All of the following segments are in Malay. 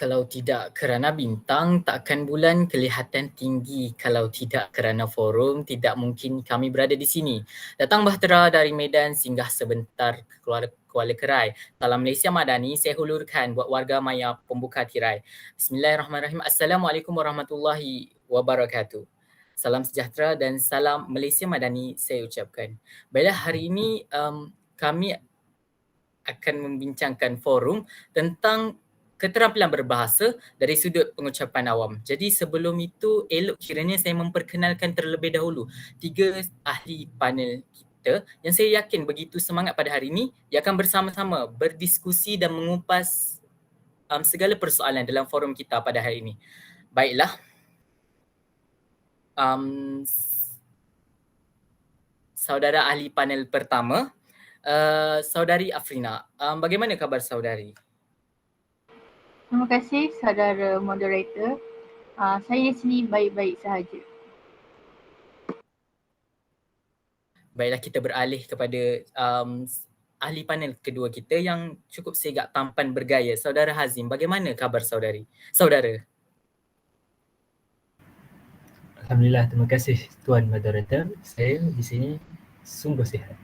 Kalau tidak kerana bintang, takkan bulan kelihatan tinggi. Kalau tidak kerana forum, tidak mungkin kami berada di sini. Datang bahtera dari Medan, singgah sebentar ke Kuala Kerai. Salam Malaysia Madani, saya hulurkan buat warga maya pembuka tirai. Bismillahirrahmanirrahim. Assalamualaikum warahmatullahi wabarakatuh. Salam sejahtera dan salam Malaysia Madani saya ucapkan. Baiklah, hari ini kami akan membincangkan forum tentang keterampilan berbahasa dari sudut pengucapan awam. Jadi sebelum itu, elok kiranya saya memperkenalkan terlebih dahulu tiga ahli panel kita yang saya yakin begitu semangat pada hari ini. Ia akan bersama-sama berdiskusi dan mengupas segala persoalan dalam forum kita pada hari ini. Baiklah, saudara ahli panel pertama, saudari Afrina. Bagaimana kabar saudari? Terima kasih saudara moderator. Saya di sini baik-baik sahaja. Baiklah, kita beralih kepada ahli panel kedua kita yang cukup segak tampan bergaya. Saudara Hazim, bagaimana kabar saudara? Alhamdulillah, terima kasih Tuan Moderator. Saya di sini sungguh sihat.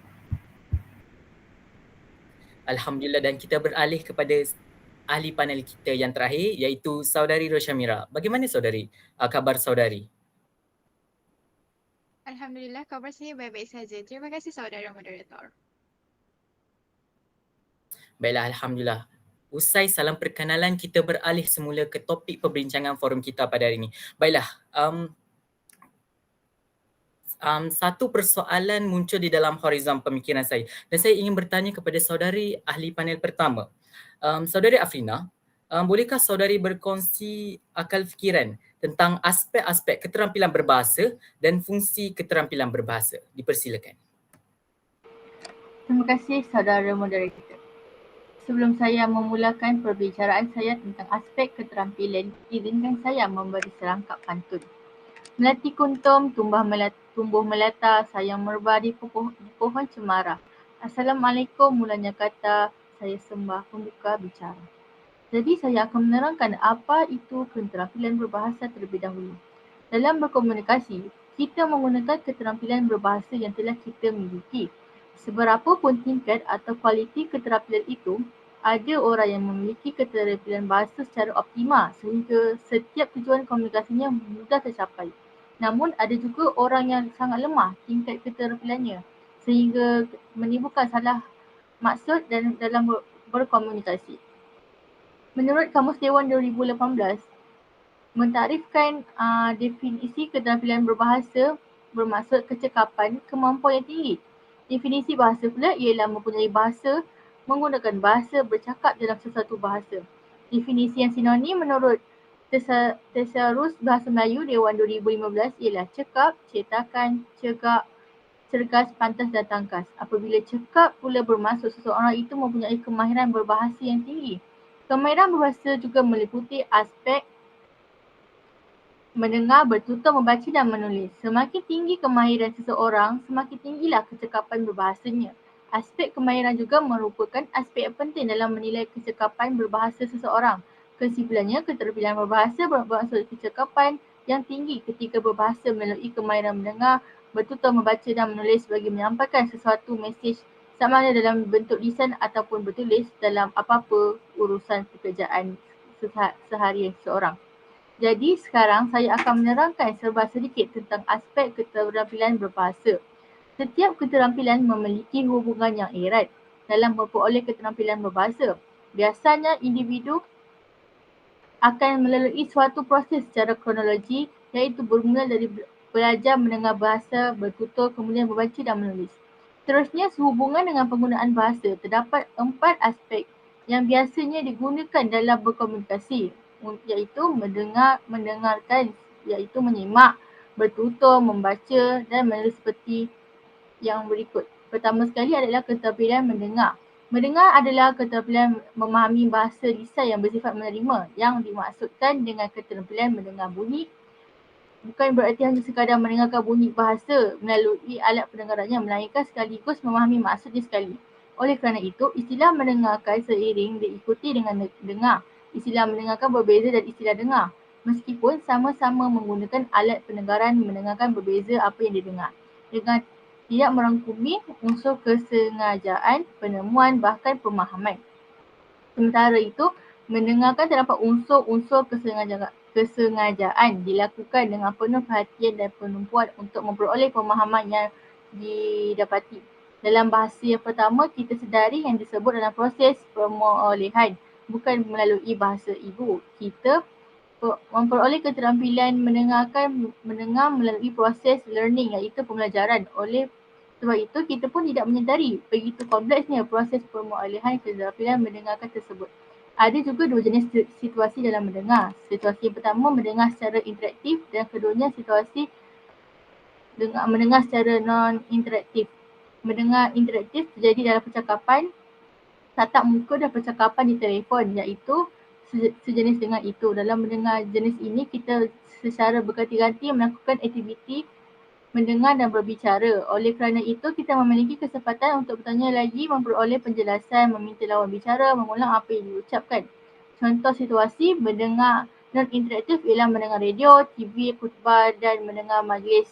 Alhamdulillah, dan kita beralih kepada ahli panel kita yang terakhir iaitu saudari Roshamira. Bagaimana saudari? Kabar saudari? Alhamdulillah, kabar saya baik-baik saja. Terima kasih saudara moderator. Baiklah, Alhamdulillah. Usai salam perkenalan, kita beralih semula ke topik perbincangan forum kita pada hari ini. Baiklah, satu persoalan muncul di dalam horizon pemikiran saya dan saya ingin bertanya kepada saudari ahli panel pertama. Saudari Afrina, bolehkah saudari berkongsi akal fikiran tentang aspek-aspek keterampilan berbahasa dan fungsi keterampilan berbahasa? Dipersilakan. Terima kasih saudara moderator. Sebelum saya memulakan perbicaraan saya tentang aspek keterampilan, izinkan saya memberi serangkap pantun. Melati kuntum, tumbuh melata, sayang merbah di pohon cemara. Assalamualaikum mulanya kata, saya sembah pembuka bicara. Jadi saya akan menerangkan apa itu keterampilan berbahasa terlebih dahulu. Dalam berkomunikasi, kita menggunakan keterampilan berbahasa yang telah kita miliki. Seberapapun tingkat atau kualiti keterampilan itu, ada orang yang memiliki keterampilan bahasa secara optimal sehingga setiap tujuan komunikasinya mudah tercapai. Namun ada juga orang yang sangat lemah tingkat keterampilannya sehingga menimbulkan salah maksud dan dalam berkomunikasi. Menurut Kamus Dewan 2018, mentarifkan definisi keterampilan berbahasa bermaksud kecekapan kemampuan yang tinggi. Definisi bahasa pula ialah mempunyai bahasa, menggunakan bahasa bercakap dalam sesuatu bahasa. Definisi yang sinonim menurut Tesaurus Bahasa Melayu Dewan 2015 ialah cekap, cetakan, cegak, cergas, pantas dan tangkas. Apabila cekap pula bermaksud seseorang itu mempunyai kemahiran berbahasa yang tinggi. Kemahiran berbahasa juga meliputi aspek mendengar, bertutur, membaca dan menulis. Semakin tinggi kemahiran seseorang, semakin tinggilah kecekapan berbahasanya. Aspek kemahiran juga merupakan aspek yang penting dalam menilai kecekapan berbahasa seseorang. Kesimpulannya, keterampilan berbahasa bermaksud kecekapan yang tinggi ketika berbahasa melalui kemahiran mendengar, bertutur, membaca dan menulis bagi menyampaikan sesuatu mesej sama ada dalam bentuk lisan ataupun bertulis dalam apa-apa urusan pekerjaan seharian seseorang. Jadi sekarang saya akan menerangkan serba sedikit tentang aspek keterampilan berbahasa. Setiap keterampilan memiliki hubungan yang erat dalam memperoleh keterampilan berbahasa. Biasanya individu akan melalui suatu proses secara kronologi iaitu bermula dari belajar mendengar bahasa, bertutur, kemudian membaca dan menulis. Seterusnya, sehubungan dengan penggunaan bahasa, terdapat 4 aspek yang biasanya digunakan dalam berkomunikasi iaitu mendengarkan, iaitu menyimak, bertutur, membaca dan menulis seperti yang berikut. Pertama sekali adalah keterampilan mendengar. Mendengar adalah keterampilan memahami bahasa lisan yang bersifat menerima. Yang dimaksudkan dengan keterampilan mendengar bunyi bukan berarti hanya sekadar mendengarkan bunyi bahasa melalui alat pendengarannya, melainkan sekaligus memahami maksudnya sekali. Oleh kerana itu, istilah mendengarkan seiring diikuti dengan dengar. Istilah mendengarkan berbeza dari istilah dengar. Meskipun sama-sama menggunakan alat pendengaran, mendengarkan berbeza apa yang didengar. Dengan tidak merangkumi unsur kesengajaan, penemuan bahkan pemahaman. Sementara itu, mendengarkan terdapat unsur-unsur kesengajaan dilakukan dengan penuh perhatian dan penumpuan untuk memperoleh pemahaman yang didapati. Dalam bahasa yang pertama, kita sedari yang disebut dalam proses pemolehan, bukan melalui bahasa ibu. Kita memperoleh keterampilan mendengar melalui proses learning, iaitu pembelajaran. Oleh sebab itu, kita pun tidak menyedari begitu kompleksnya proses pemolehan keterampilan mendengarkan tersebut. Ada juga dua jenis situasi dalam mendengar. Situasi yang pertama, mendengar secara interaktif, dan keduanya situasi mendengar secara non-interaktif. Mendengar interaktif terjadi dalam percakapan tatap muka dan percakapan di telefon, iaitu sejenis dengan itu. Dalam mendengar jenis ini, kita secara berganti-ganti melakukan aktiviti mendengar dan berbicara. Oleh kerana itu, kita memiliki kesempatan untuk bertanya lagi, memperoleh penjelasan, meminta lawan bicara, mengulang apa yang diucapkan. Contoh situasi mendengar non-interaktif ialah mendengar radio, TV, khutbah dan mendengar majlis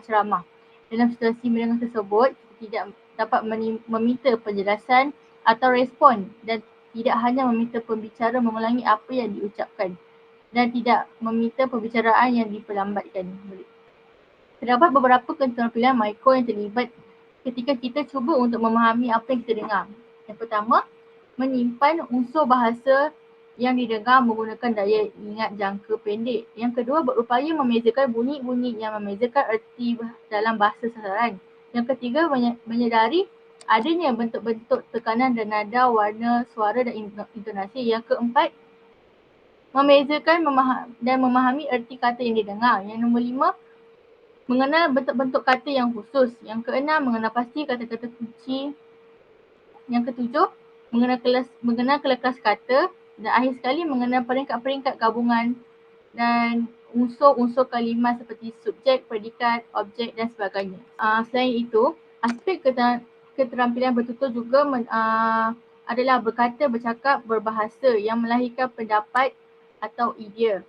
ceramah. Dalam situasi mendengar tersebut, kita tidak dapat meminta penjelasan atau respon dan tidak hanya meminta pembicara mengulangi apa yang diucapkan dan tidak meminta pembicaraan yang diperlambatkan. Terdapat beberapa keterampilan mikro yang terlibat ketika kita cuba untuk memahami apa yang kita dengar. Yang pertama, menyimpan unsur bahasa yang didengar menggunakan daya ingat jangka pendek. Yang kedua, berupaya membezakan bunyi-bunyi yang membezakan erti dalam bahasa sasaran. Yang ketiga, menyedari adanya bentuk-bentuk tekanan dan nada, warna, suara dan intonasi. Yang keempat, membezakan dan memahami erti kata yang didengar. Yang nombor 5, mengenal bentuk-bentuk kata yang khusus. Yang keenam, mengenal pasti kata-kata kunci. Yang ketujuh, mengenal kelas kata. Dan akhir sekali, mengenal peringkat-peringkat gabungan dan unsur-unsur kalimat seperti subjek, predikat, objek dan sebagainya. Selain itu, aspek keterampilan bertutur juga adalah berkata, bercakap, berbahasa yang melahirkan pendapat atau idea.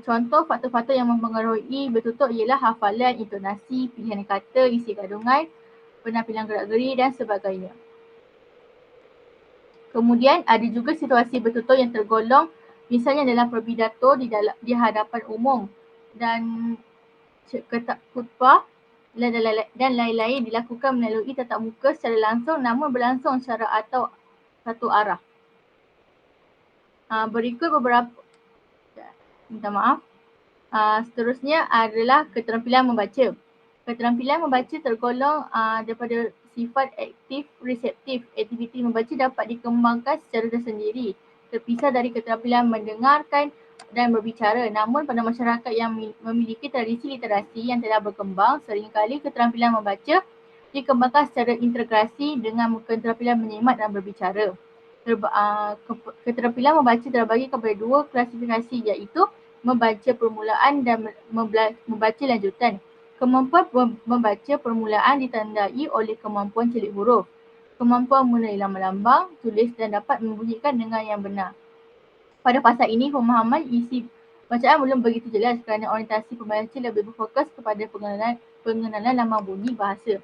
Contoh faktor-faktor yang mempengaruhi bertutur ialah hafalan, intonasi, pilihan kata, isi kandungan, penampilan gerak-geri dan sebagainya. Kemudian ada juga situasi bertutur yang tergolong misalnya dalam perpidato di hadapan umum dan khutbah dan lain-lain dilakukan melalui tatap muka secara langsung namun berlangsung secara atau satu arah. Berikut beberapa, minta maaf. Seterusnya adalah keterampilan membaca. Keterampilan membaca tergolong daripada sifat aktif reseptif. Aktiviti membaca dapat dikembangkan secara tersendiri, terpisah dari keterampilan mendengarkan dan berbicara. Namun pada masyarakat yang memiliki tradisi literasi yang telah berkembang, seringkali keterampilan membaca dikembangkan secara integrasi dengan keterampilan menyimak dan berbicara. Keterampilan membaca terbagi kepada dua klasifikasi, iaitu membaca permulaan dan membaca lanjutan. Kemampuan membaca permulaan ditandai oleh kemampuan celik huruf, kemampuan mengenali lambang-lambang, tulis dan dapat membunyikan dengan yang benar. Pada fasa ini, pemahaman isi bacaan belum begitu jelas kerana orientasi pembaca lebih berfokus kepada pengenalan lambang bunyi bahasa.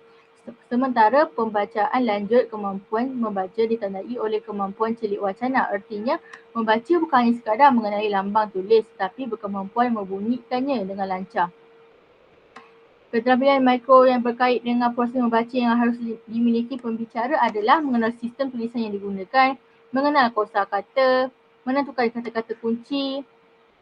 Sementara pembacaan lanjut, kemampuan membaca ditandai oleh kemampuan celik wacana. Artinya, membaca bukan hanya sekadar mengenali lambang tulis, tapi berkemampuan membunyikannya dengan lancar. Keterampilan mikro yang berkait dengan proses membaca yang harus dimiliki pembicara adalah mengenal sistem tulisan yang digunakan, mengenal kosakata, menentukan kata-kata kunci,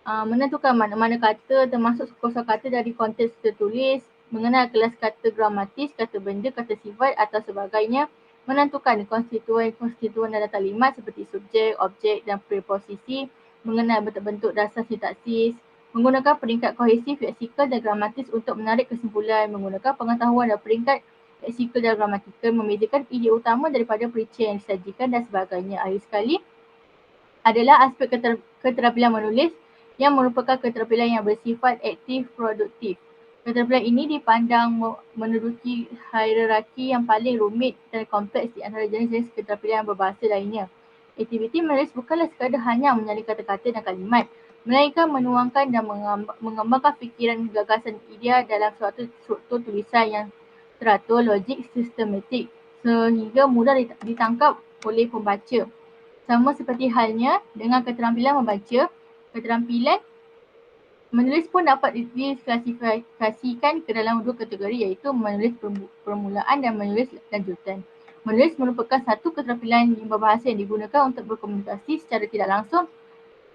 menentukan mana-mana kata termasuk kosakata dari konteks tertulis, mengenal kelas kata gramatis, kata benda, kata sifat atau sebagainya, menentukan konstituen dalam kalimat seperti subjek, objek dan preposisi, mengenal bentuk-bentuk dasar sintaksis, menggunakan peringkat kohesif, leksikal dan gramatis untuk menarik kesimpulan, menggunakan pengetahuan dan peringkat leksikal dan gramatikal, membezakan idea utama daripada perica yang disajikan dan sebagainya. Akhir sekali adalah aspek keterampilan menulis yang merupakan keterampilan yang bersifat aktif produktif. Keterampilan ini dipandang menduduki hierarki yang paling rumit dan kompleks di antara jenis-jenis keterampilan berbahasa lainnya. Aktiviti menulis bukanlah sekadar hanya menyalin kata-kata dan kalimat, melainkan menuangkan dan mengembangkan fikiran, gagasan, idea dalam suatu struktur tulisan yang teratur, logik, sistematik sehingga mudah ditangkap oleh pembaca. Sama seperti halnya dengan keterampilan membaca, keterampilan menulis pun dapat diklasifikasikan ke dalam dua kategori, iaitu menulis permulaan dan menulis lanjutan. Menulis merupakan satu keterampilan berbahasa yang digunakan untuk berkomunikasi secara tidak langsung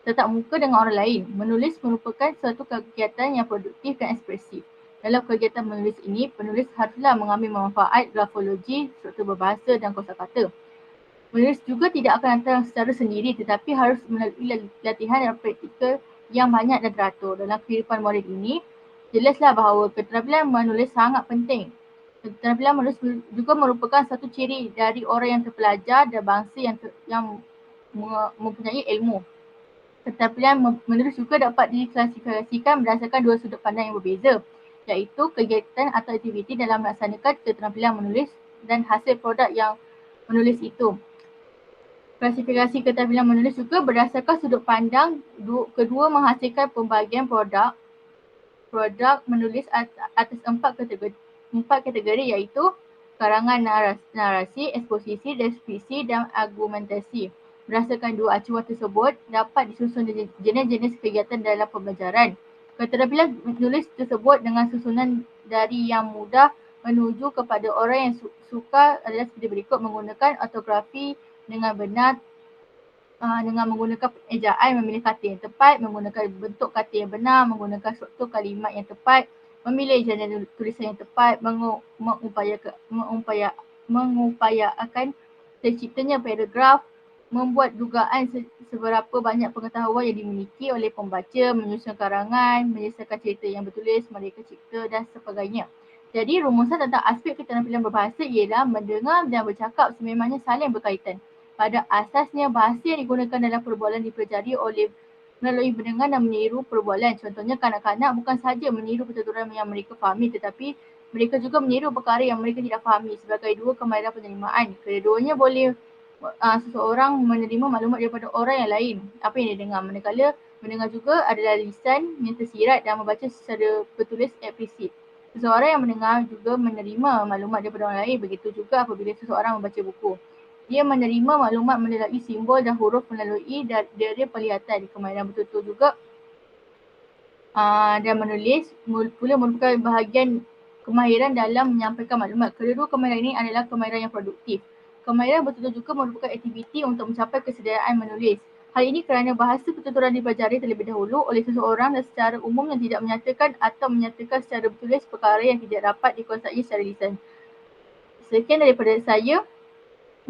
tatap muka dengan orang lain. Menulis merupakan suatu kegiatan yang produktif dan ekspresif. Dalam kegiatan menulis ini, penulis haruslah mengambil manfaat grafologi, struktur berbahasa dan kosakata. Menulis juga tidak akan datang secara sendiri, tetapi harus melalui latihan dan praktikal yang banyak dan teratur. Dalam kehidupan moden ini, jelaslah bahawa keterampilan menulis sangat penting. Keterampilan menulis juga merupakan satu ciri dari orang yang terpelajar dan bangsa yang mempunyai ilmu. Keterampilan menulis juga dapat diklasifikasikan berdasarkan dua sudut pandang yang berbeza, iaitu kegiatan atau aktiviti dalam melaksanakan keterampilan menulis dan hasil produk yang menulis itu. Klasifikasi keterampilan menulis juga berdasarkan sudut pandang kedua menghasilkan pembagian produk menulis atas empat kategori, iaitu karangan, narasi, eksposisi, deskripsi dan argumentasi. Berdasarkan dua acuan tersebut, dapat disusun jenis-jenis kegiatan dalam pembelajaran. Keterampilan menulis tersebut dengan susunan dari yang mudah menuju kepada orang yang sukar adalah seperti berikut: menggunakan ortografi dengan benar, dengan menggunakan ejaan, memilih kata yang tepat, menggunakan bentuk kata yang benar, menggunakan struktur kalimat yang tepat, memilih genre tulisan yang tepat, mengupayakan terciptanya paragraf, membuat dugaan seberapa banyak pengetahuan yang dimiliki oleh pembaca, menyusun karangan, menyelesaikan cerita yang bertulis, mereka cipta dan sebagainya. Jadi rumusan tentang aspek keterampilan berbahasa ialah mendengar dan bercakap sememangnya saling berkaitan. Pada asasnya, bahasa yang digunakan dalam perbualan dipelajari melalui mendengar dan meniru perbualan. Contohnya, kanak-kanak bukan sahaja meniru pertuturan yang mereka fahami, tetapi mereka juga meniru perkara yang mereka tidak fahami sebagai dua kemahiran penerimaan. Kedua-duanya boleh seseorang menerima maklumat daripada orang yang lain, apa yang dia dengar. Manakala mendengar juga adalah lisan yang tersirat dan membaca secara bertulis eksplisit. Seseorang yang mendengar juga menerima maklumat daripada orang lain. Begitu juga apabila seseorang membaca buku. Dia menerima maklumat melalui simbol dan huruf melalui dari penglihatan. Kemahiran bertutur juga dan menulis pula merupakan bahagian kemahiran dalam menyampaikan maklumat. Kedua-dua kemahiran ini adalah kemahiran yang produktif. Kemahiran bertutur juga merupakan aktiviti untuk mencapai kesediaan menulis. Hal ini kerana bahasa pertuturan dipelajari terlebih dahulu oleh seseorang dan secara umum yang tidak menyatakan atau menyatakan secara bertulis perkara yang tidak dapat dikuasai secara lisan. Sekian daripada saya.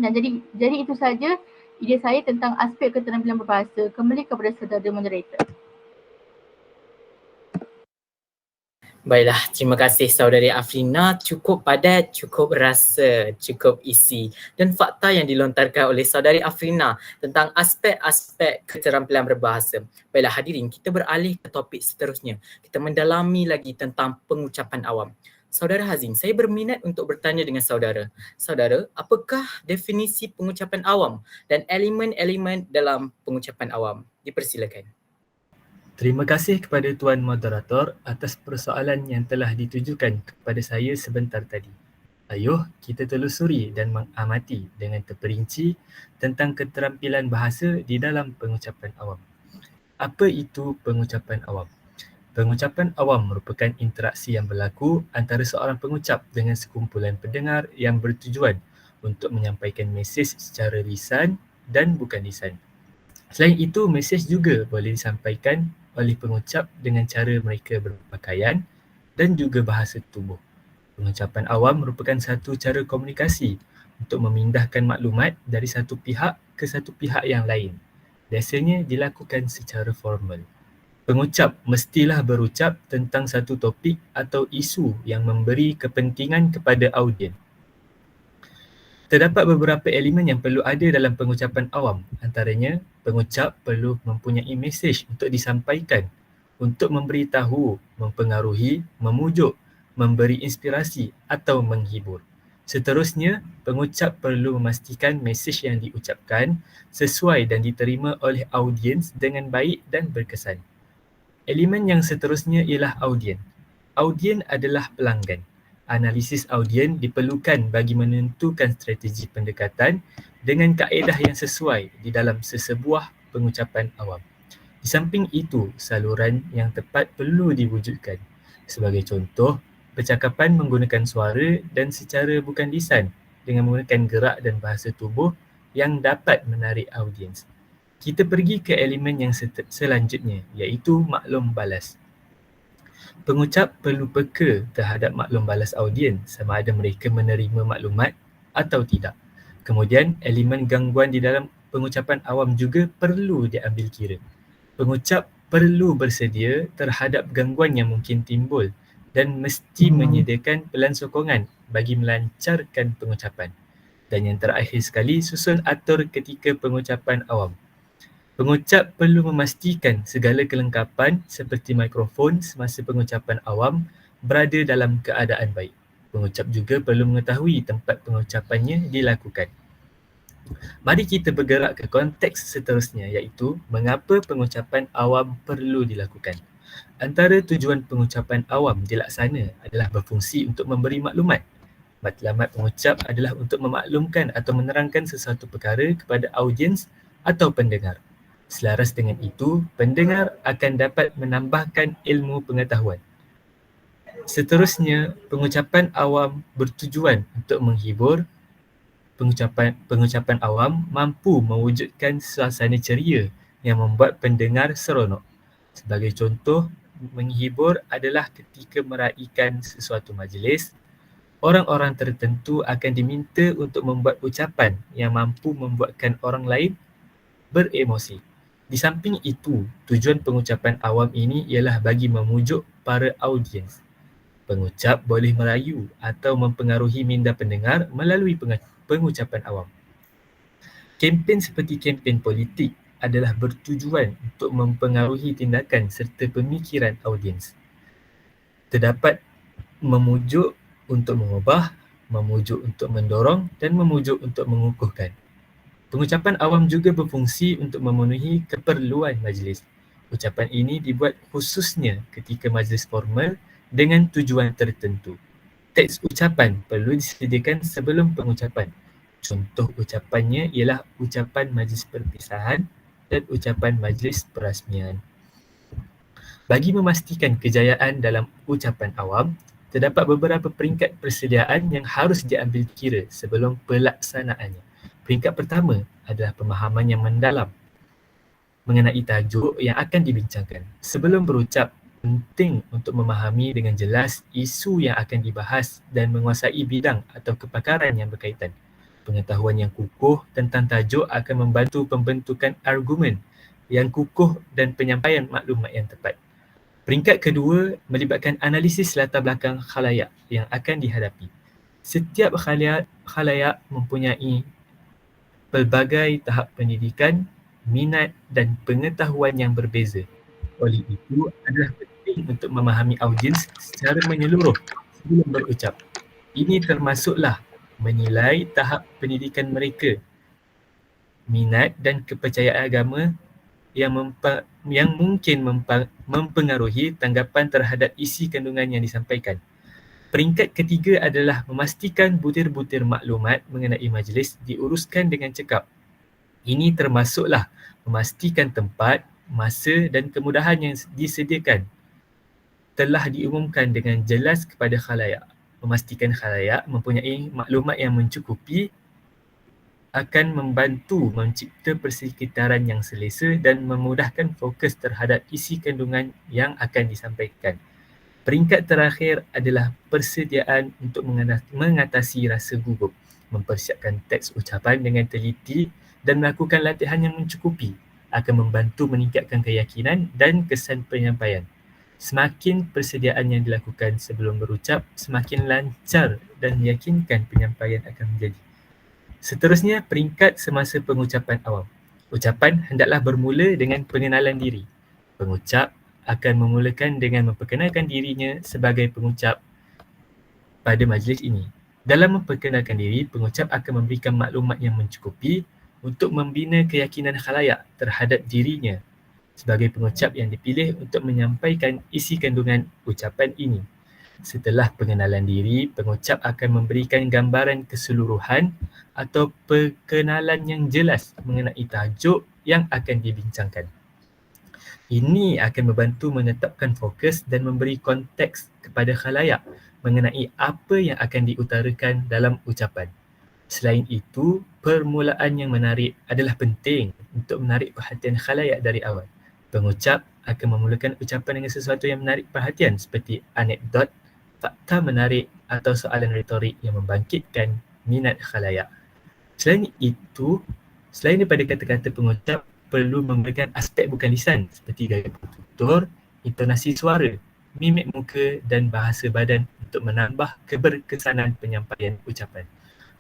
Dan jadi itu saja idea saya tentang aspek keterampilan berbahasa. Kembali kepada saudara moderator. Baiklah, terima kasih saudari Afrina. Cukup padat, cukup rasa, cukup isi dan fakta yang dilontarkan oleh saudari Afrina tentang aspek-aspek keterampilan berbahasa. Baiklah hadirin, kita beralih ke topik seterusnya. Kita mendalami lagi tentang pengucapan awam. Saudara Hazim, saya berminat untuk bertanya dengan saudara. Saudara, apakah definisi pengucapan awam dan elemen-elemen dalam pengucapan awam? Dipersilakan. Terima kasih kepada Tuan Moderator atas persoalan yang telah ditujukan kepada saya sebentar tadi. Ayuh kita telusuri dan mengamati dengan terperinci tentang keterampilan bahasa di dalam pengucapan awam. Apa itu pengucapan awam? Pengucapan awam merupakan interaksi yang berlaku antara seorang pengucap dengan sekumpulan pendengar yang bertujuan untuk menyampaikan mesej secara lisan dan bukan lisan. Selain itu, mesej juga boleh disampaikan oleh pengucap dengan cara mereka berpakaian dan juga bahasa tubuh. Pengucapan awam merupakan satu cara komunikasi untuk memindahkan maklumat dari satu pihak ke satu pihak yang lain. Biasanya dilakukan secara formal. Pengucap mestilah berucap tentang satu topik atau isu yang memberi kepentingan kepada audien. Terdapat beberapa elemen yang perlu ada dalam pengucapan awam. Antaranya, pengucap perlu mempunyai mesej untuk disampaikan, untuk memberitahu, mempengaruhi, memujuk, memberi inspirasi atau menghibur. Seterusnya, pengucap perlu memastikan mesej yang diucapkan sesuai dan diterima oleh audiens dengan baik dan berkesan. Elemen yang seterusnya ialah audien. Audien adalah pelanggan. Analisis audien diperlukan bagi menentukan strategi pendekatan dengan kaedah yang sesuai di dalam sesebuah pengucapan awam. Di samping itu, saluran yang tepat perlu diwujudkan. Sebagai contoh, percakapan menggunakan suara dan secara bukan lisan dengan menggunakan gerak dan bahasa tubuh yang dapat menarik audiens. Kita pergi ke elemen yang selanjutnya, iaitu maklum balas. Pengucap perlu peka terhadap maklum balas audien sama ada mereka menerima maklumat atau tidak. Kemudian, elemen gangguan di dalam pengucapan awam juga perlu diambil kira. Pengucap perlu bersedia terhadap gangguan yang mungkin timbul dan mesti menyediakan pelan sokongan bagi melancarkan pengucapan. Dan yang terakhir sekali, susun atur ketika pengucapan awam. Pengucap perlu memastikan segala kelengkapan seperti mikrofon semasa pengucapan awam berada dalam keadaan baik. Pengucap juga perlu mengetahui tempat pengucapannya dilakukan. Mari kita bergerak ke konteks seterusnya, iaitu mengapa pengucapan awam perlu dilakukan. Antara tujuan pengucapan awam dilaksana adalah berfungsi untuk memberi maklumat. Matlamat pengucap adalah untuk memaklumkan atau menerangkan sesuatu perkara kepada audiens atau pendengar. Selaras dengan itu, pendengar akan dapat menambahkan ilmu pengetahuan. Seterusnya, pengucapan awam bertujuan untuk menghibur. Pengucapan awam mampu mewujudkan suasana ceria yang membuat pendengar seronok. Sebagai contoh, menghibur adalah ketika meraikan sesuatu majlis, orang-orang tertentu akan diminta untuk membuat ucapan yang mampu membuatkan orang lain beremosi. Di samping itu, tujuan pengucapan awam ini ialah bagi memujuk para audiens. Pengucap boleh merayu atau mempengaruhi minda pendengar melalui pengucapan awam. Kempen seperti kempen politik adalah bertujuan untuk mempengaruhi tindakan serta pemikiran audiens. Terdapat memujuk untuk mengubah, memujuk untuk mendorong dan memujuk untuk mengukuhkan. Pengucapan awam juga berfungsi untuk memenuhi keperluan majlis. Ucapan ini dibuat khususnya ketika majlis formal dengan tujuan tertentu. Teks ucapan perlu disediakan sebelum pengucapan. Contoh ucapannya ialah ucapan majlis perpisahan dan ucapan majlis perasmian. Bagi memastikan kejayaan dalam ucapan awam, terdapat beberapa peringkat persediaan yang harus diambil kira sebelum pelaksanaannya. Peringkat pertama adalah pemahaman yang mendalam mengenai tajuk yang akan dibincangkan. Sebelum berucap, penting untuk memahami dengan jelas isu yang akan dibahas dan menguasai bidang atau kepakaran yang berkaitan. Pengetahuan yang kukuh tentang tajuk akan membantu pembentukan argumen yang kukuh dan penyampaian maklumat yang tepat. Peringkat kedua melibatkan analisis latar belakang khalayak yang akan dihadapi. Setiap khalayak mempunyai pelbagai tahap pendidikan, minat dan pengetahuan yang berbeza. Oleh itu, adalah penting untuk memahami audiens secara menyeluruh sebelum berucap. Ini termasuklah menilai tahap pendidikan mereka, minat dan kepercayaan agama yang mungkin mempengaruhi tanggapan terhadap isi kandungan yang disampaikan. Peringkat ketiga adalah memastikan butir-butir maklumat mengenai majlis diuruskan dengan cekap. Ini termasuklah memastikan tempat, masa dan kemudahan yang disediakan telah diumumkan dengan jelas kepada khalayak. Memastikan khalayak mempunyai maklumat yang mencukupi akan membantu mencipta persekitaran yang selesa dan memudahkan fokus terhadap isi kandungan yang akan disampaikan. Peringkat terakhir adalah persediaan untuk mengatasi rasa gugup, mempersiapkan teks ucapan dengan teliti dan melakukan latihan yang mencukupi akan membantu meningkatkan keyakinan dan kesan penyampaian. Semakin persediaan yang dilakukan sebelum berucap, semakin lancar dan meyakinkan penyampaian akan menjadi. Seterusnya, peringkat semasa pengucapan awam. Ucapan hendaklah bermula dengan pengenalan diri. Pengucap akan memulakan dengan memperkenalkan dirinya sebagai pengucap pada majlis ini. Dalam memperkenalkan diri, pengucap akan memberikan maklumat yang mencukupi untuk membina keyakinan khalayak terhadap dirinya sebagai pengucap yang dipilih untuk menyampaikan isi kandungan ucapan ini. Setelah pengenalan diri, pengucap akan memberikan gambaran keseluruhan atau perkenalan yang jelas mengenai tajuk yang akan dibincangkan. Ini akan membantu menetapkan fokus dan memberi konteks kepada khalayak mengenai apa yang akan diutarakan dalam ucapan. Selain itu, permulaan yang menarik adalah penting untuk menarik perhatian khalayak dari awal. Pengucap akan memulakan ucapan dengan sesuatu yang menarik perhatian seperti anekdot, fakta menarik atau soalan retorik yang membangkitkan minat khalayak. Selain daripada kata-kata pengucap, perlu memberikan aspek bukan lisan seperti gaya bertutur, intonasi suara, mimik muka dan bahasa badan untuk menambah keberkesanan penyampaian ucapan.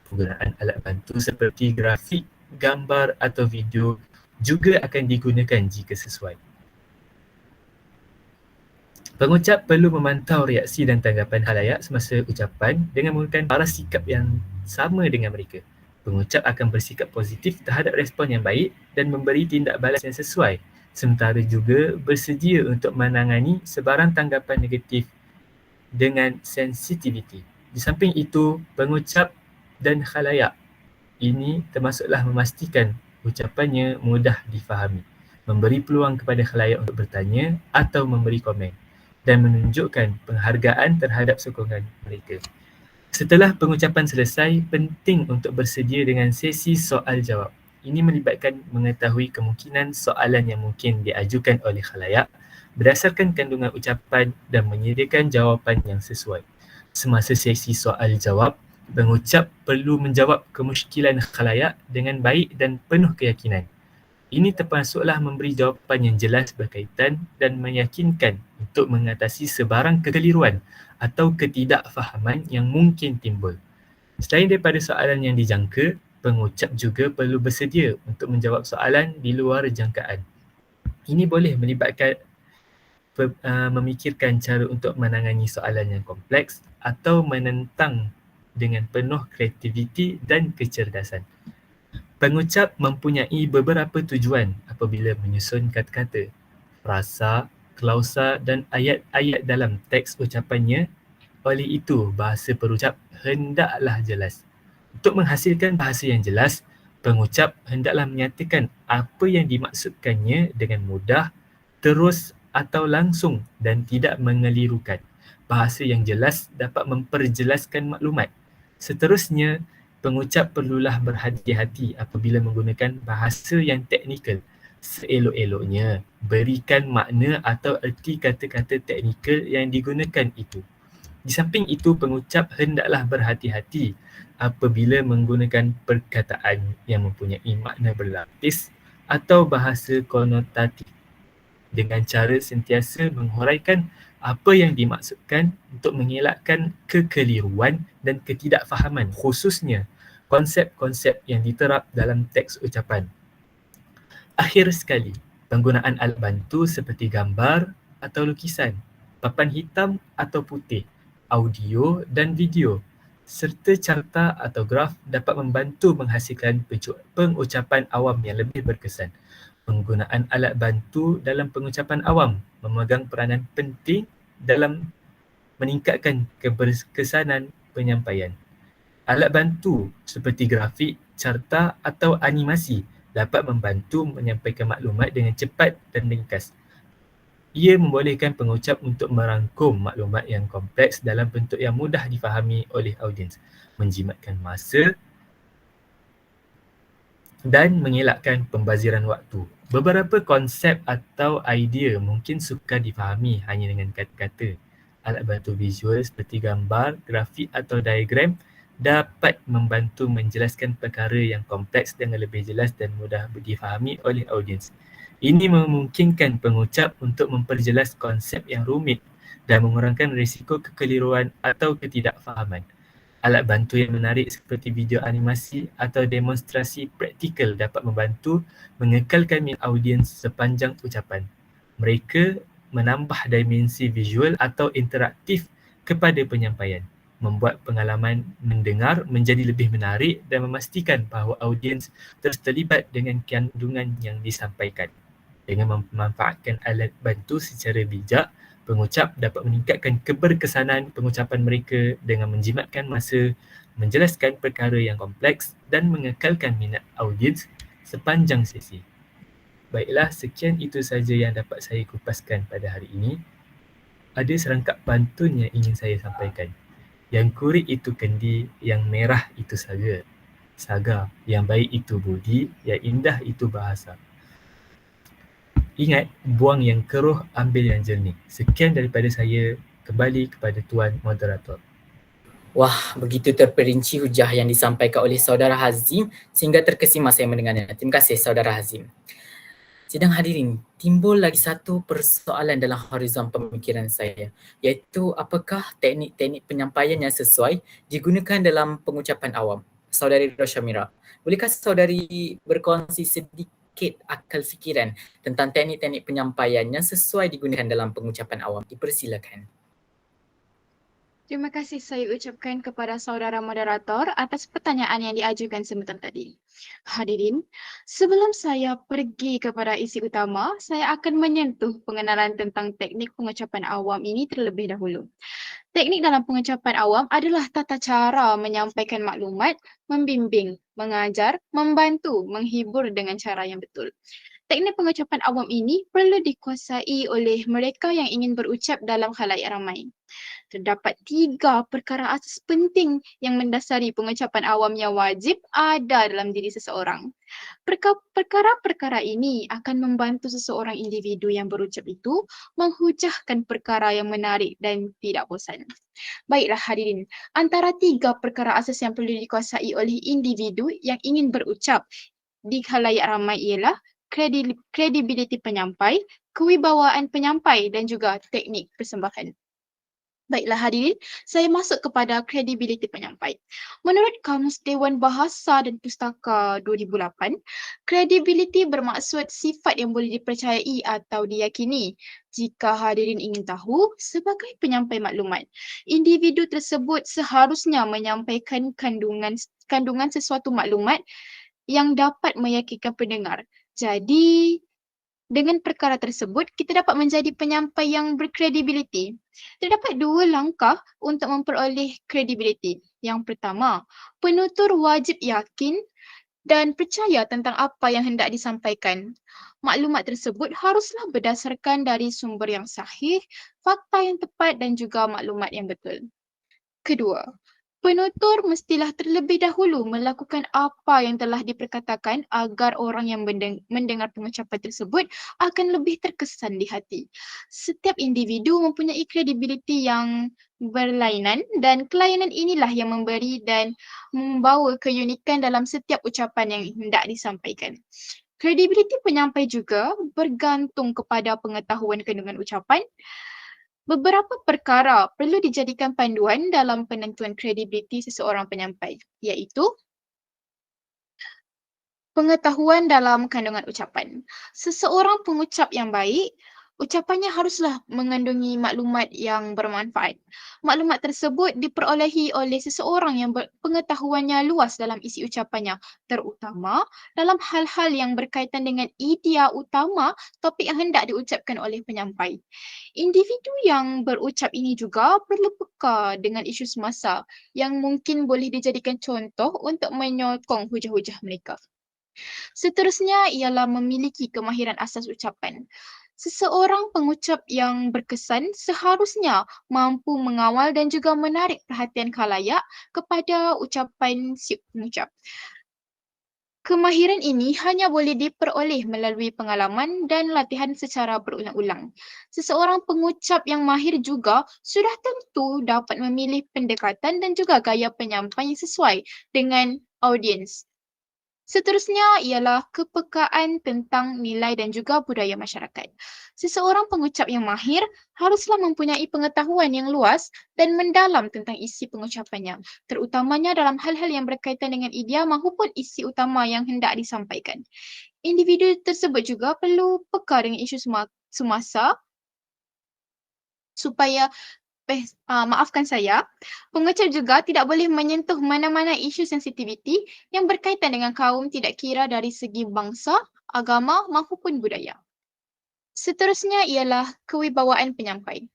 Penggunaan alat bantu seperti grafik, gambar atau video juga akan digunakan jika sesuai. Pengucap perlu memantau reaksi dan tanggapan khalayak semasa ucapan dengan menggunakan paras sikap yang sama dengan mereka. Pengucap akan bersikap positif terhadap respon yang baik dan memberi tindak balas yang sesuai, sementara juga bersedia untuk menangani sebarang tanggapan negatif dengan sensitiviti. Di samping itu, pengucap dan khalayak ini termasuklah memastikan ucapannya mudah difahami, memberi peluang kepada khalayak untuk bertanya atau memberi komen, dan menunjukkan penghargaan terhadap sokongan mereka. Setelah pengucapan selesai, penting untuk bersedia dengan sesi soal-jawab. Ini melibatkan mengetahui kemungkinan soalan yang mungkin diajukan oleh khalayak berdasarkan kandungan ucapan dan menyediakan jawapan yang sesuai. Semasa sesi soal-jawab, pengucap perlu menjawab kemusykilan khalayak dengan baik dan penuh keyakinan. Ini termasuklah memberi jawapan yang jelas berkaitan dan meyakinkan untuk mengatasi sebarang kekeliruan atau ketidakfahaman yang mungkin timbul. Selain daripada soalan yang dijangka, pengucap juga perlu bersedia untuk menjawab soalan di luar jangkaan. Ini boleh melibatkan memikirkan cara untuk menangani soalan yang kompleks atau menentang dengan penuh kreativiti dan kecerdasan. Pengucap mempunyai beberapa tujuan apabila menyusun kata-kata, frasa, klausa dan ayat-ayat dalam teks ucapannya. Oleh itu, bahasa perucap hendaklah jelas. Untuk menghasilkan bahasa yang jelas, pengucap hendaklah menyatakan apa yang dimaksudkannya dengan mudah, terus atau langsung dan tidak mengelirukan. Bahasa yang jelas dapat memperjelaskan maklumat. Seterusnya, pengucap perlulah berhati-hati apabila menggunakan bahasa yang teknikal. Seelok-eloknya, berikan makna atau erti kata-kata teknikal yang digunakan itu. Di samping itu, pengucap hendaklah berhati-hati apabila menggunakan perkataan yang mempunyai makna berlapis atau bahasa konotatif dengan cara sentiasa menghuraikan apa yang dimaksudkan untuk mengelakkan kekeliruan dan ketidakfahaman, khususnya konsep-konsep yang diterap dalam teks ucapan. Akhir sekali, penggunaan alat bantu seperti gambar atau lukisan, papan hitam atau putih, audio dan video, serta carta atau graf dapat membantu menghasilkan pengucapan awam yang lebih berkesan. Penggunaan alat bantu dalam pengucapan awam memegang peranan penting dalam meningkatkan keberkesanan penyampaian. Alat bantu seperti grafik, carta atau animasi dapat membantu menyampaikan maklumat dengan cepat dan ringkas. Ia membolehkan pengucap untuk merangkum maklumat yang kompleks dalam bentuk yang mudah difahami oleh audiens, menjimatkan masa dan mengelakkan pembaziran waktu. Beberapa konsep atau idea mungkin sukar difahami hanya dengan kata-kata. Alat bantu visual seperti gambar, grafik atau diagram dapat membantu menjelaskan perkara yang kompleks dengan lebih jelas dan mudah difahami oleh audiens. Ini memungkinkan pengucap untuk memperjelas konsep yang rumit dan mengurangkan risiko kekeliruan atau ketidakfahaman. Alat bantu yang menarik seperti video animasi atau demonstrasi praktikal dapat membantu mengekalkan minat audiens sepanjang ucapan. Mereka menambah dimensi visual atau interaktif kepada penyampaian. membuat pengalaman mendengar menjadi lebih menarik dan memastikan bahawa audiens terus terlibat dengan kandungan yang disampaikan. Dengan memanfaatkan alat bantu secara bijak, pengucap dapat meningkatkan keberkesanan pengucapan mereka dengan menjimatkan masa, menjelaskan perkara yang kompleks dan mengekalkan minat audiens sepanjang sesi. Baiklah, sekian itu saja yang dapat saya kupaskan pada hari ini. Ada serangkap pantun yang ingin saya sampaikan. Yang kurik itu kendi, yang merah itu saga. Saga, yang baik itu budi, yang indah itu bahasa. Ingat, buang yang keruh, ambil yang jernih. Sekian daripada saya, kembali kepada Tuan Moderator. Wah, begitu terperinci hujah yang disampaikan oleh Saudara Hazim sehingga terkesima saya mendengarnya. Terima kasih Saudara Hazim. Sidang hadirin, timbul lagi satu persoalan dalam horizon pemikiran saya, iaitu apakah teknik-teknik penyampaian yang sesuai digunakan dalam pengucapan awam? Saudari Roshamira, bolehkah saudari berkongsi sedikit akal fikiran tentang teknik-teknik penyampaian yang sesuai digunakan dalam pengucapan awam? Dipersilakan. Terima kasih saya ucapkan kepada saudara moderator atas pertanyaan yang diajukan sebentar tadi. Hadirin, sebelum saya pergi kepada isi utama, saya akan menyentuh pengenalan tentang teknik pengucapan awam ini terlebih dahulu. Teknik dalam pengucapan awam adalah tata cara menyampaikan maklumat, membimbing, mengajar, membantu, menghibur dengan cara yang betul. Teknik pengucapan awam ini perlu dikuasai oleh mereka yang ingin berucap dalam khalayak ramai. Terdapat 3 perkara asas penting yang mendasari pengucapan awam yang wajib ada dalam diri seseorang. Perkara-perkara ini akan membantu seseorang individu yang berucap itu menghujahkan perkara yang menarik dan tidak bosan. Baiklah hadirin, antara 3 perkara asas yang perlu dikuasai oleh individu yang ingin berucap di khalayak ramai ialah kredibiliti penyampai, kewibawaan penyampai dan juga teknik persembahan. Baiklah hadirin, saya masuk kepada kredibiliti penyampai. Menurut Kamus Dewan Bahasa dan Pustaka 2008, kredibiliti bermaksud sifat yang boleh dipercayai atau diyakini. Jika hadirin ingin tahu, sebagai penyampai maklumat, individu tersebut seharusnya menyampaikan kandungan sesuatu maklumat yang dapat meyakinkan pendengar. Jadi, dengan perkara tersebut, kita dapat menjadi penyampai yang berkredibiliti. Terdapat 2 langkah untuk memperoleh kredibiliti. Yang pertama, penutur wajib yakin dan percaya tentang apa yang hendak disampaikan. Maklumat tersebut haruslah berdasarkan dari sumber yang sahih, fakta yang tepat dan juga maklumat yang betul. Kedua, penutur mestilah terlebih dahulu melakukan apa yang telah diperkatakan agar orang yang mendengar pengucapan tersebut akan lebih terkesan di hati. Setiap individu mempunyai kredibiliti yang berlainan dan kelainan inilah yang memberi dan membawa keunikan dalam setiap ucapan yang hendak disampaikan. Kredibiliti penyampai juga bergantung kepada pengetahuan kandungan ucapan. Beberapa perkara perlu dijadikan panduan dalam penentuan kredibiliti seseorang penyampai, iaitu pengetahuan dalam kandungan ucapan. Seseorang pengucap yang baik, ucapannya haruslah mengandungi maklumat yang bermanfaat. Maklumat tersebut diperolehi oleh seseorang yang pengetahuannya luas dalam isi ucapannya, terutama dalam hal-hal yang berkaitan dengan idea utama topik yang hendak diucapkan oleh penyampai. Individu yang berucap ini juga perlu peka dengan isu semasa yang mungkin boleh dijadikan contoh untuk menyokong hujah-hujah mereka. Seterusnya ialah memiliki kemahiran asas ucapan. Seseorang pengucap yang berkesan seharusnya mampu mengawal dan juga menarik perhatian khalayak kepada ucapan si pengucap. Kemahiran ini hanya boleh diperoleh melalui pengalaman dan latihan secara berulang-ulang. Seseorang pengucap yang mahir juga sudah tentu dapat memilih pendekatan dan juga gaya penyampaian yang sesuai dengan audiens. Seterusnya ialah kepekaan tentang nilai dan juga budaya masyarakat. Seseorang pengucap yang mahir haruslah mempunyai pengetahuan yang luas dan mendalam tentang isi pengucapannya, terutamanya dalam hal-hal yang berkaitan dengan idea maupun isi utama yang hendak disampaikan. Individu tersebut juga perlu peka dengan isu semasa supaya maafkan saya, pengucap juga tidak boleh menyentuh mana-mana isu sensitiviti yang berkaitan dengan kaum tidak kira dari segi bangsa, agama maupun budaya. Seterusnya ialah kewibawaan penyampai.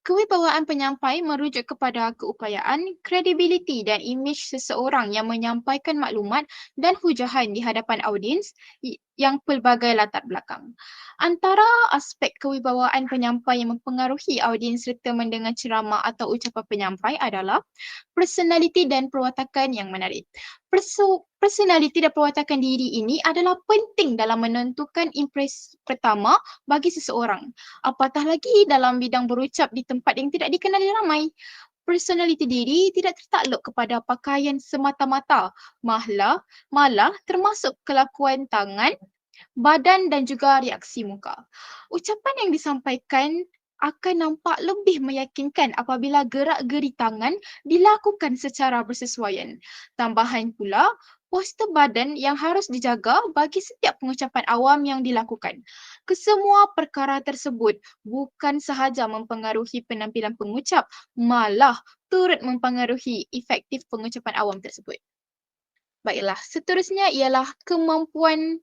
Kewibawaan penyampai merujuk kepada keupayaan, kredibiliti dan imej seseorang yang menyampaikan maklumat dan hujahan di hadapan audiens yang pelbagai latar belakang. Antara aspek kewibawaan penyampai yang mempengaruhi audiens serta mendengar ceramah atau ucapan penyampai adalah personaliti dan perwatakan yang menarik. Personaliti dan perwatakan diri ini adalah penting dalam menentukan impresi pertama bagi seseorang. Apatah lagi dalam bidang berucap di tempat yang tidak dikenali ramai. Personaliti diri tidak tertakluk kepada pakaian semata-mata, malah termasuk kelakuan tangan, badan dan juga reaksi muka. Ucapan yang disampaikan akan nampak lebih meyakinkan apabila gerak-geri tangan dilakukan secara bersesuaian. Tambahan pula, postur badan yang harus dijaga bagi setiap pengucapan awam yang dilakukan. Kesemua perkara tersebut bukan sahaja mempengaruhi penampilan pengucap, malah turut mempengaruhi efektif pengucapan awam tersebut. Baiklah, seterusnya ialah kemampuan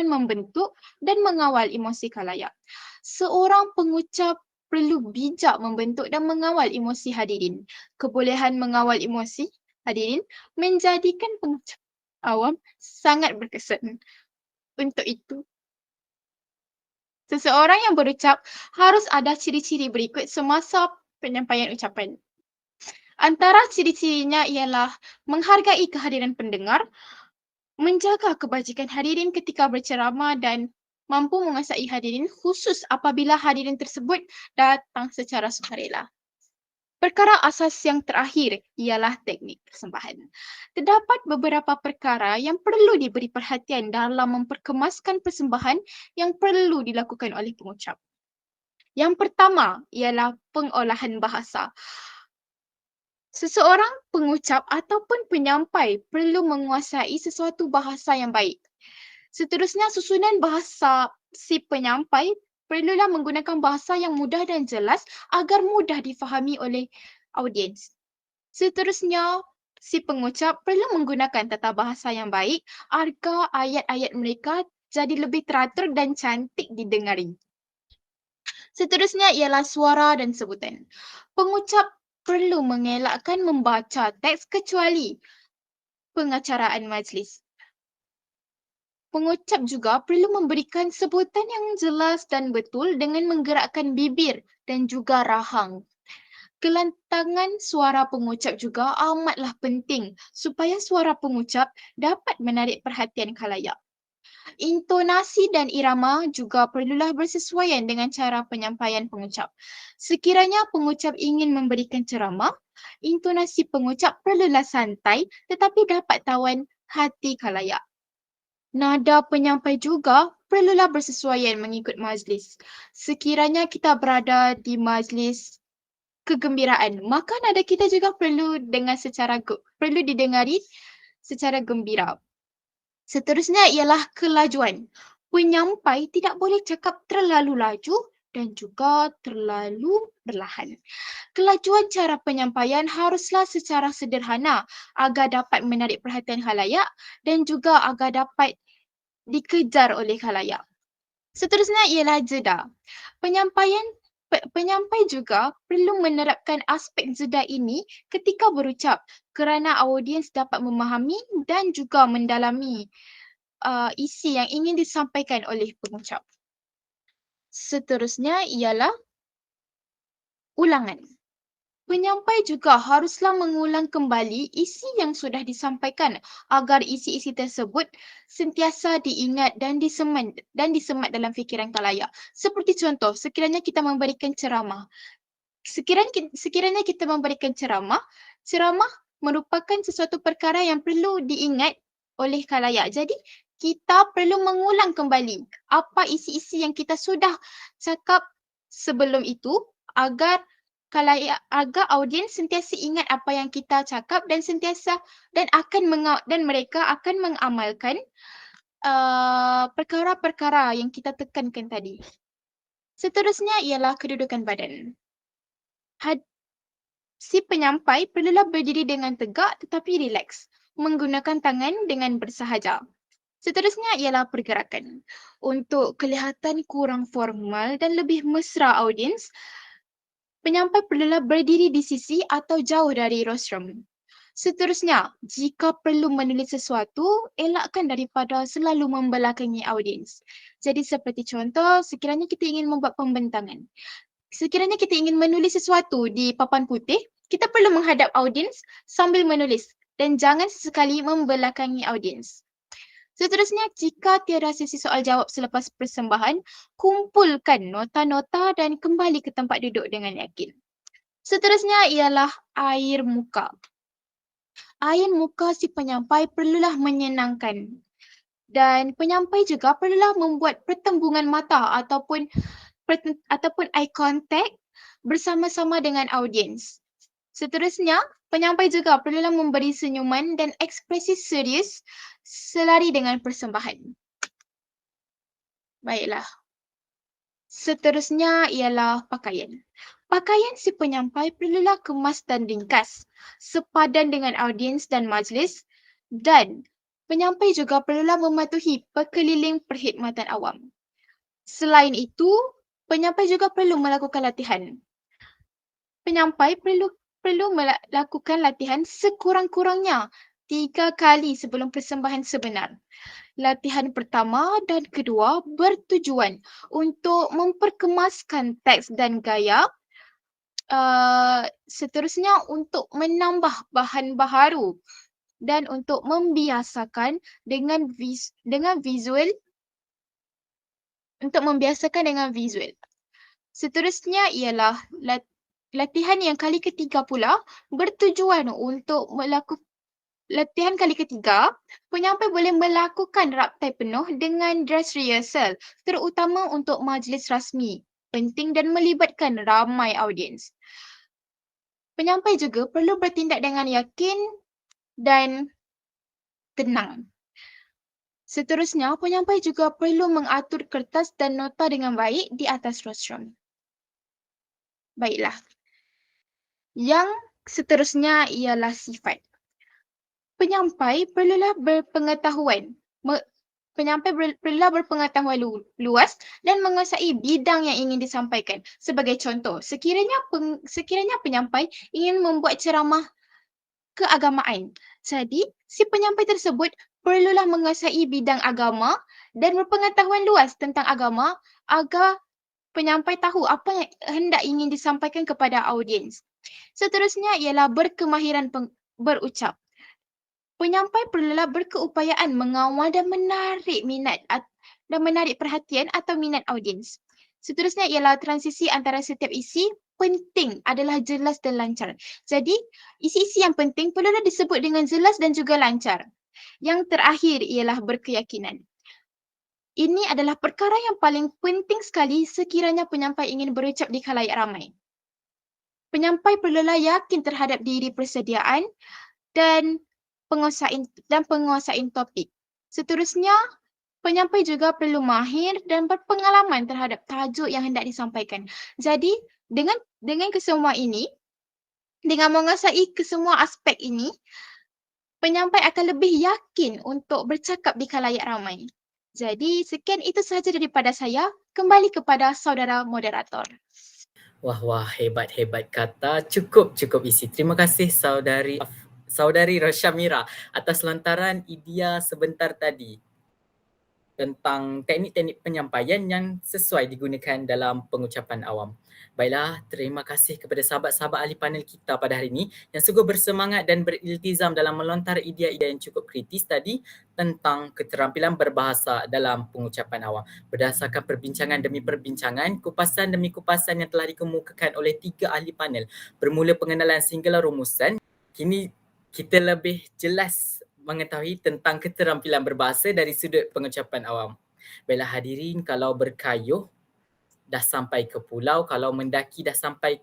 membentuk dan mengawal emosi khalayak. Seorang pengucap perlu bijak membentuk dan mengawal emosi hadirin. Kebolehan mengawal emosi hadirin menjadikan pengucap awam sangat berkesan. Untuk itu, seseorang yang berucap harus ada ciri-ciri berikut semasa penyampaian ucapan. Antara ciri-cirinya ialah menghargai kehadiran pendengar, menjaga kebajikan hadirin ketika berceramah dan mampu menguasai hadirin khusus apabila hadirin tersebut datang secara sukarela. Perkara asas yang terakhir ialah teknik persembahan. Terdapat beberapa perkara yang perlu diberi perhatian dalam memperkemaskan persembahan yang perlu dilakukan oleh pengucap. Yang pertama ialah pengolahan bahasa. Seseorang pengucap ataupun penyampai perlu menguasai sesuatu bahasa yang baik. Seterusnya, susunan bahasa si penyampai perlulah menggunakan bahasa yang mudah dan jelas agar mudah difahami oleh audiens. Seterusnya, si pengucap perlu menggunakan tata bahasa yang baik agar ayat-ayat mereka jadi lebih teratur dan cantik didengari. Seterusnya ialah suara dan sebutan. Pengucap perlu mengelakkan membaca teks kecuali pengacaraan majlis. Pengucap juga perlu memberikan sebutan yang jelas dan betul dengan menggerakkan bibir dan juga rahang. Kelantangan suara pengucap juga amatlah penting supaya suara pengucap dapat menarik perhatian khalayak. Intonasi dan irama juga perlulah bersesuaian dengan cara penyampaian pengucap. Sekiranya pengucap ingin memberikan ceramah, intonasi pengucap perlulah santai tetapi dapat tawan hati khalayak. Nada penyampai juga perlulah bersesuaian mengikut majlis. Sekiranya kita berada di majlis kegembiraan, maka nada kita juga perlu didengari secara gembira. Seterusnya ialah kelajuan. Penyampai tidak boleh cakap terlalu laju dan juga terlalu perlahan. Kelajuan cara penyampaian haruslah secara sederhana agar dapat menarik perhatian khalayak dan juga agar dapat dikejar oleh khalayak. Seterusnya ialah jeda. Penyampai juga perlu menerapkan aspek jeda ini ketika berucap kerana audiens dapat memahami dan juga mendalami isi yang ingin disampaikan oleh pengucap. Seterusnya ialah ulangan. Penyampai juga haruslah mengulang kembali isi yang sudah disampaikan agar isi-isi tersebut sentiasa diingat dan disemat dalam fikiran khalayak. Seperti contoh, sekiranya kita memberikan ceramah. Sekiranya kita memberikan ceramah merupakan sesuatu perkara yang perlu diingat oleh khalayak. Jadi, kita perlu mengulang kembali apa isi-isi yang kita sudah cakap sebelum itu agar audiens sentiasa ingat apa yang kita cakap dan mereka akan mengamalkan perkara-perkara yang kita tekankan tadi. Seterusnya ialah kedudukan badan. Si penyampai perlulah berdiri dengan tegak tetapi rileks, menggunakan tangan dengan bersahaja. Seterusnya ialah pergerakan. Untuk kelihatan kurang formal dan lebih mesra audiens, penyampai perlulah berdiri di sisi atau jauh dari rostrum. Seterusnya, jika perlu menulis sesuatu, elakkan daripada selalu membelakangi audiens. Jadi seperti contoh, sekiranya kita ingin membuat pembentangan. Sekiranya kita ingin menulis sesuatu di papan putih, kita perlu menghadap audiens sambil menulis dan jangan sesekali membelakangi audiens. Seterusnya, jika tiada sesi soal jawab selepas persembahan, kumpulkan nota-nota dan kembali ke tempat duduk dengan yakin. Seterusnya ialah air muka. Air muka si penyampai perlulah menyenangkan. Dan penyampai juga perlulah membuat pertembungan mata ataupun eye contact bersama-sama dengan audiens. Seterusnya, penyampai juga perlulah memberi senyuman dan ekspresi serius selari dengan persembahan. Baiklah. Seterusnya ialah pakaian. Pakaian si penyampai perlulah kemas dan ringkas, sepadan dengan audiens dan majlis, dan penyampai juga perlulah mematuhi perkeliling perkhidmatan awam. Selain itu, penyampai juga perlu melakukan latihan. Penyampai perlu melakukan latihan sekurang-kurangnya 3 kali sebelum persembahan sebenar. Latihan pertama dan kedua bertujuan untuk memperkemaskan teks dan gaya. Seterusnya untuk menambah bahan baharu dan untuk membiasakan dengan visual. Seterusnya ialah latihan yang kali ketiga pula bertujuan untuk latihan kali ketiga, penyampai boleh melakukan raptai penuh dengan dress rehearsal, terutama untuk majlis rasmi, penting dan melibatkan ramai audiens. Penyampai juga perlu bertindak dengan yakin dan tenang. Seterusnya, penyampai juga perlu mengatur kertas dan nota dengan baik di atas rostrum. Baiklah. Yang seterusnya ialah sifat. Penyampai perlulah berpengetahuan luas dan menguasai bidang yang ingin disampaikan. Sebagai contoh, sekiranya penyampai ingin membuat ceramah keagamaan. Jadi, si penyampai tersebut perlulah menguasai bidang agama dan berpengetahuan luas tentang agama agar penyampai tahu apa yang hendak ingin disampaikan kepada audiens. Seterusnya ialah berkemahiran berucap. Penyampai perlulah berkeupayaan mengawal dan menarik minat dan menarik perhatian atau minat audiens. Seterusnya ialah transisi antara setiap isi penting adalah jelas dan lancar. Jadi, isi-isi yang penting perlulah disebut dengan jelas dan juga lancar. Yang terakhir ialah berkeyakinan. Ini adalah perkara yang paling penting sekali sekiranya penyampai ingin berucap di khalayak ramai. Penyampai perlulah yakin terhadap diri persediaan dan penguasaan topik. Seterusnya, penyampai juga perlu mahir dan berpengalaman terhadap tajuk yang hendak disampaikan. Jadi, dengan kesemua ini, dengan menguasai kesemua aspek ini, penyampai akan lebih yakin untuk bercakap di khalayak ramai. Jadi, sekian itu sahaja daripada saya. Kembali kepada saudara moderator. Wah, hebat kata. Cukup isi. Terima kasih Saudari Roshamira atas lontaran idea sebentar tadi tentang teknik-teknik penyampaian yang sesuai digunakan dalam pengucapan awam. Baiklah, terima kasih kepada sahabat-sahabat ahli panel kita pada hari ini yang sungguh bersemangat dan beriltizam dalam melontar idea-idea yang cukup kritis tadi tentang keterampilan berbahasa dalam pengucapan awam. Berdasarkan perbincangan demi perbincangan, kupasan demi kupasan yang telah dikemukakan oleh 3 ahli panel, bermula pengenalan singular rumusan, kini kita lebih jelas mengetahui tentang keterampilan berbahasa dari sudut pengucapan awam. Baiklah hadirin, kalau berkayuh dah sampai ke pulau, kalau mendaki dah sampai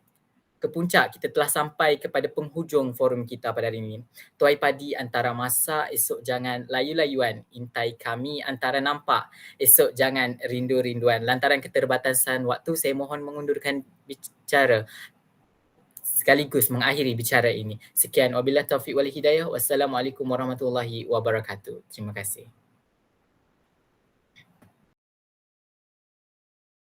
ke puncak, kita telah sampai kepada penghujung forum kita pada hari ini. Tuai padi antara masa, esok jangan layu-layuan. Intai kami antara nampak, esok jangan rindu-rinduan. Lantaran keterbatasan waktu, saya mohon mengundurkan bicara. sekaligus mengakhiri bicara ini. Sekian, wabillahi taufiq wal hidayah. Wassalamualaikum warahmatullahi wabarakatuh. Terima kasih.